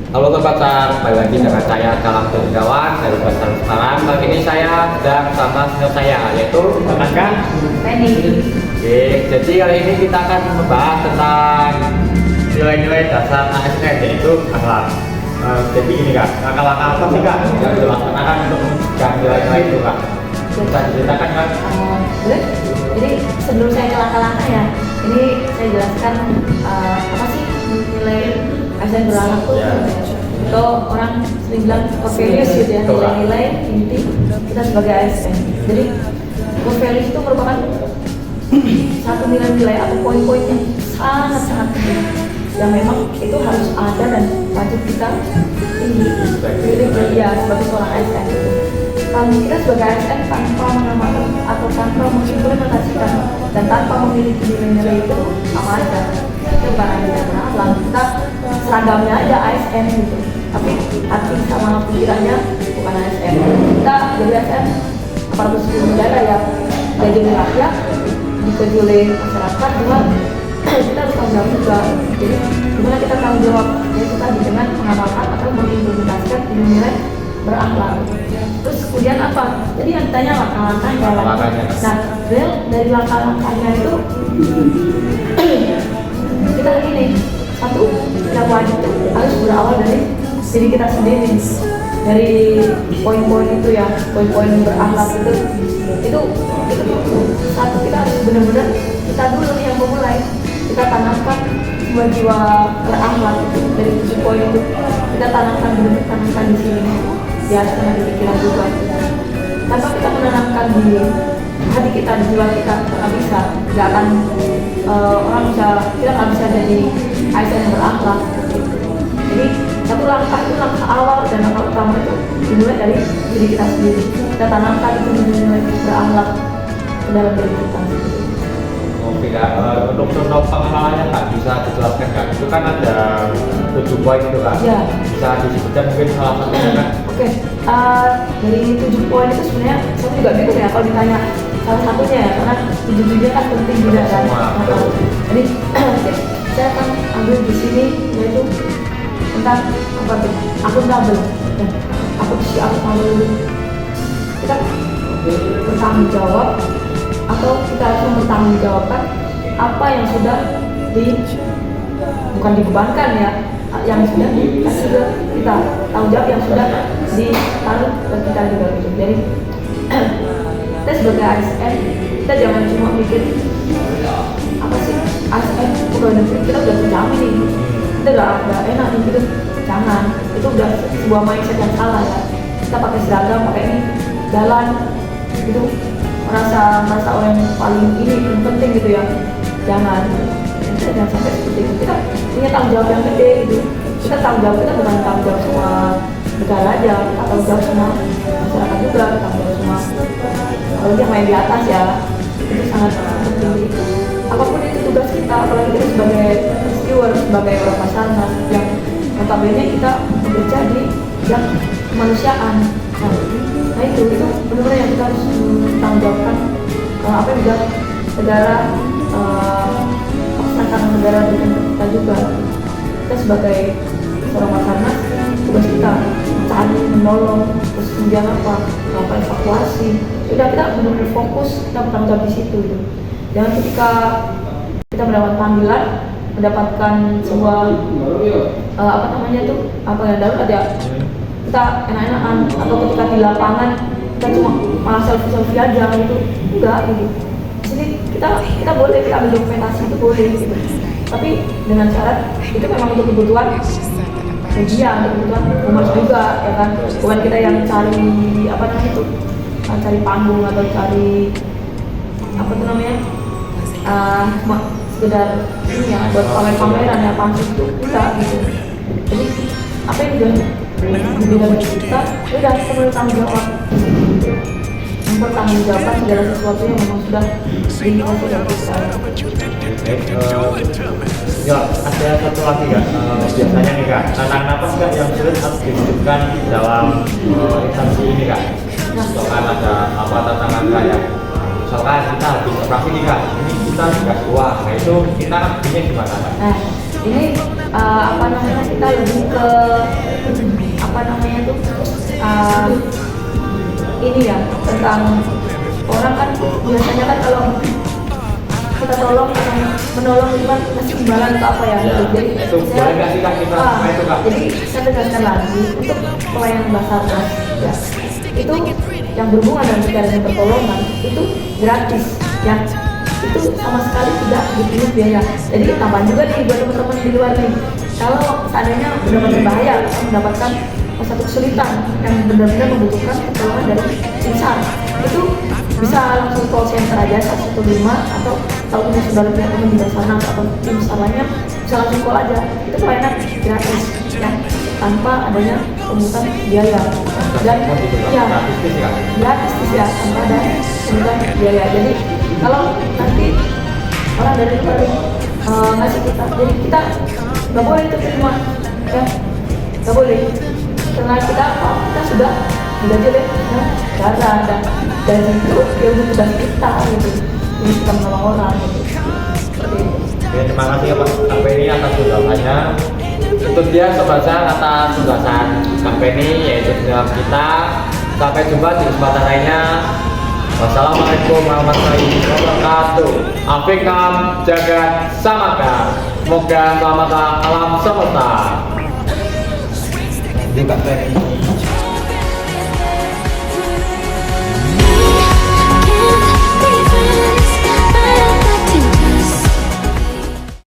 Halo Sobat Sar, kembali lagi dengan saya Kalam Sejagawan dari Pasar Semarang. Kali ini saya sedang bersama senior saya, yaitu rekan Penny. Oke, jadi kali ini kita akan membahas tentang nilai-nilai dasar ASN, yaitu akhlak. Jadi ini Kak, langkah-langkah apa sih Kak yang dilaksanakan untuk menjaga nilai-nilai itu Kak? Bisa diceritakan Kak? Boleh. Jadi sebelum saya ke langkah-langkah ya, ini saya jelaskan apa sih nilai ASN beranak tuh. Kalau orang sering bilang core values gitu ya, nilai-nilai inti kita sebagai ASN. Jadi core values itu merupakan satu nilai-nilai atau poin-poin yang sangat-sangat penting yang memang itu harus ada dan wajib kita tinggi ya sebagai seorang ASN. Kalau kita sebagai ASN tanpa mengamalkan atau tanpa mengimplementasikan dan tanpa memiliki nilai-nilai itu sama aja kita bukan ASN, kita seragamnya aja ASN gitu, tapi hati sama pikirannya bukan ASN. Kita jadi ASN aparatur sipil negara ya, jadi rakyat, dikerja oleh masyarakat, cuma kita harus tanggung jawab juga. Jadi gimana kita tanggung jawab yaitu tadi dengan mengamalkan atau mengimplementasikan nilai berakhlak. Terus kemudian apa? Jadi yang ditanya langkah-langkahnya. Nah, dari langkah-langkahnya itu kita gini, satu yang wajib itu harus berawal dari diri kita sendiri. Dari poin-poin itu ya, poin-poin berakhlak itu satu, kita harus benar-benar kita dulu yang memulai, kita tanamkan jiwa berakhlak itu dari 7 poin itu kita tanamkan di sini ya, sama di pikiran juga. Tanpa kita menanamkan di hati kita, di jiwa kita, nggak bisa, nggak akan kita nggak bisa jadi ASN yang berakhlak. Jadi satu langkah itu langkah awal dan langkah utama itu dimulai dari diri kita sendiri. Kita tanamkan itu nilai berakhlak ke dalam diri kita. Oke Kak, untuk contoh pengamalannya Kak bisa dijelaskan Kak? Itu kan ada 7 poin itu Kak, ya. Bisa disebutkan mungkin salah satunya Kak? Oke, dari 7 poin itu sebenarnya saya juga bingung ya kalau ditanya salah satunya ya, karena 7-nya kan penting juga kan. Jadi saya akan ambil di sini yaitu tentang apa tuh, akuntabel. Akuntabel kita bertanggung jawab atau kita harus mempertanggungjawabkan apa yang sudah bukan dibebankan ya, yang sudah dikasih ke kita, tanggung jawab yang sudah ditaruh ke kita juga gitu. Jadi kita sebagai ASN kita jangan cuma mikir apa sih ASN pegawai negeri kita udah terjamin nih, kita udah enak nih gitu. Jangan, itu udah sebuah mindset yang salah ya. Kita pakai seragam, pakai ini jalan gitu, merasa orang yang paling ini penting gitu ya. Jangan sampai seperti itu. Kita punya tanggung jawab yang gede gitu. Kita tanggung jawab, kita bukan tanggung jawab semua negara aja, kita tanggung jawab semua masyarakat juga, kita tanggung jawab semua kalau dia main di atas ya. Itu sangat penting. Apapun itu tugas kita, apalagi kita sebagai steward, sebagai orang Basarnas yang notabene kita bekerja di bidang kemanusiaan. Nah itu benar-benar yang kita harus tanggung jawabkan. Apa yang juga negara laksanakan negara dengan kita juga. Kita sebagai seorang Basarnas, tugas kita mencari, menolong, terus kemudian apa evakuasi. Sudah kita benar-benar fokus, kita bertanggung jawab di situ. Gitu. Jangan ketika kita mendapat panggilan, mendapatkan sebuah apa yang darurat ya, kita enak-enakan, atau ketika di lapangan kita cuma malah selfie aja gitu, enggak gitu. Jadi kita boleh, kita ambil dokumentasi itu boleh gitu, tapi dengan syarat itu memang untuk kebutuhan media, untuk kebutuhan umat juga ya kan. Bukan kita yang cari cari panggung atau cari sekedar ini ya, buat pameran ya, panggung itu enggak gitu. Jadi apa yang udah beda kita, udah kita bertanggung jawab, mempertanggungjawabkan segala sesuatu yang memang sudah dimiliki oleh kita. Ya, ada satu lagi Kak, biasanya nih Kak, tantangan apa sih Kak yang sulit harus diwujudkan dalam instansi ini Kak? Misalkan ada apa tantangan Kak ya? Misalkan kita habis operasi nih Kak, ini kita dikasih uang, nah itu kita bikinnya gimana Kak? Nah, ini kita lebih ke ini ya tentang orang kan biasanya kan kalau kita tolong atau menolong itu kan kasih imbalan atau apa ya, Ya, jadi itu boleh nggak sih, Kak, kita sama itu, Kak? jadi saya tegaskan lagi untuk pelayanan Basarnas ya, itu yang berhubungan dengan kegiatan pertolongan itu gratis ya, itu sama sekali tidak dipungut biaya. Jadi tambahan juga nih buat teman-teman di luar nih, kalau seandainya benar-benar bahaya atau mendapatkan satu kesulitan yang benar-benar membutuhkan pertolongan dari tim SAR, itu bisa langsung call center aja 115, atau kalau punya saudara punya teman di Basarnas atau tim SAR lainnya bisa langsung call aja, itu pelayanan gratis ya, tanpa adanya pungutan biaya dan ya gratis ya, tanpa ada pungutan biaya. Jadi kalau nanti orang dari luar ngasih kita, jadi kita nggak boleh itu terima ya, nggak boleh, karena kita sudah digaji oleh negara dan gaji itu ya udah tugas kita gitu, ini kita menolong orang gitu. Seperti itu. Ya, terima kasih ya Pak Kampeni atas ulasannya. Itu dia Sobat SAR atas ulasan Kampeni, yaitu dalam kita. Sampai jumpa di kesempatan lainnya. Wassalamualaikum warahmatullahi wabarakatuh. Afikam jagat samaka. Semoga selamat alam semesta. Juga